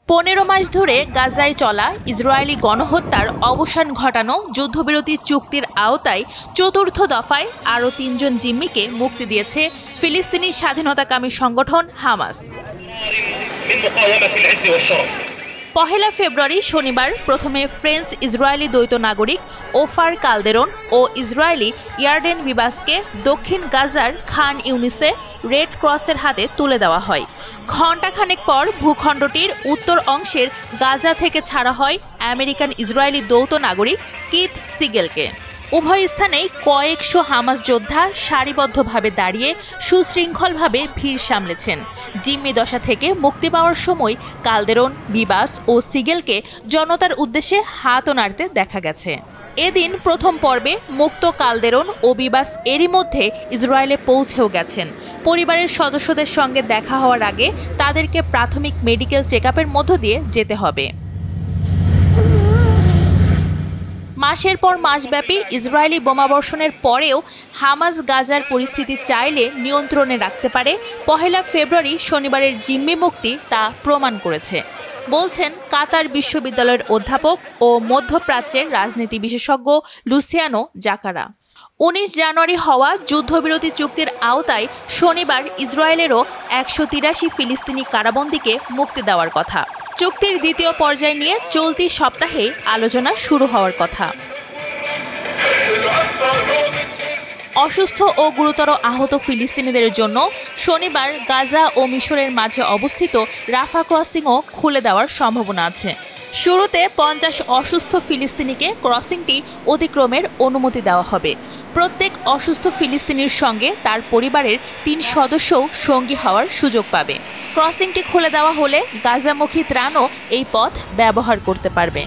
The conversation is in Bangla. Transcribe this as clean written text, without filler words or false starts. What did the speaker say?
15 মাস ধরে গাজায় চলা ইসরায়েলি গণহত্যার অবসান ঘটানো যুদ্ধবিরতি চুক্তির আওতায় চতুর্থ দফায় আরও 3 জন জিম্মিকে মুক্তি দিয়েছে ফিলিস্তিনি স্বাধীনতাকামী সংগঠন হামাস। 1 ফেব্রুয়ারি শনিবার প্রথমে ফ্রেঞ্চ ইসরায়েলি দ্বৈত নাগরিক ওফার কালদেরন ও ইসরায়েলি ইয়ারডেন বিবাসকে দক্ষিণ গাজার খান ইউনিসে রেড ক্রসের হাতে তুলে দেওয়া হয়। ঘণ্টাখানেক পর ভূখণ্ডটির উত্তর অংশের গাজা থেকে ছাড়া হয় আমেরিকান ইসরায়েলি দ্বৈত নাগরিক কিথ সিগেলকে। উভয় স্থানেই কয়েকশো হামাস যোদ্ধা সারিবদ্ধভাবে দাঁড়িয়ে সুশৃঙ্খলভাবে ভিড় সামলেছেন। জিম্মি দশা থেকে মুক্তি পাওয়ার সময় কালদেরন, বিবাস ও সিগেলকে জনতার উদ্দেশ্যে হাতও নাড়তে দেখা গেছে। এদিন প্রথম পর্বে মুক্ত কালদেরন ও বিবাস এরই মধ্যে ইসরায়েলে পৌঁছেও গেছেন। পরিবারের সদস্যদের সঙ্গে দেখা হওয়ার আগে তাদেরকে প্রাথমিক মেডিকেল চেকআপের মধ্য দিয়ে যেতে হবে। মাসের পর মাসব্যাপী ইসরায়েলি বোমাবর্ষণের পরেও হামাস গাজার পরিস্থিতি চাইলে নিয়ন্ত্রণে রাখতে পারে। 1 ফেব্রুয়ারি শনিবারের জিম্মি মুক্তি তা প্রমাণ করেছে, বলছেন কাতার বিশ্ববিদ্যালয়ের অধ্যাপক ও মধ্যপ্রাচ্যের রাজনীতি বিশেষজ্ঞ লুসিয়ানো জাকারা। 19 জানুয়ারি হওয়া যুদ্ধবিরতি চুক্তির আওতায় শনিবার ইসরায়েলেরও 183 ফিলিস্তিনি কারাবন্দীকে মুক্তি দেওয়ার কথা। চুক্তির দ্বিতীয় পর্যায় নিয়ে চলতি সপ্তাহে আলোচনা শুরু হওয়ার কথা। অসুস্থ ও গুরুতর আহত ফিলিস্তিনিদের জন্য শনিবার গাজা ও মিশরের মাঝে অবস্থিত রাফা ক্রসিংও খুলে দেওয়ার সম্ভাবনা আছে। শুরুতে 50 অসুস্থ ফিলিস্তিনিকে ক্রসিংটি অতিক্রমের অনুমতি দেওয়া হবে। প্রত্যেক অসুস্থ ফিলিস্তিনির সঙ্গে তার পরিবারের 3 সদস্যও সঙ্গী হওয়ার সুযোগ পাবে। ক্রসিংটি খুলে দেওয়া হলে গাজামুখী ত্রাণও এই পথ ব্যবহার করতে পারবে।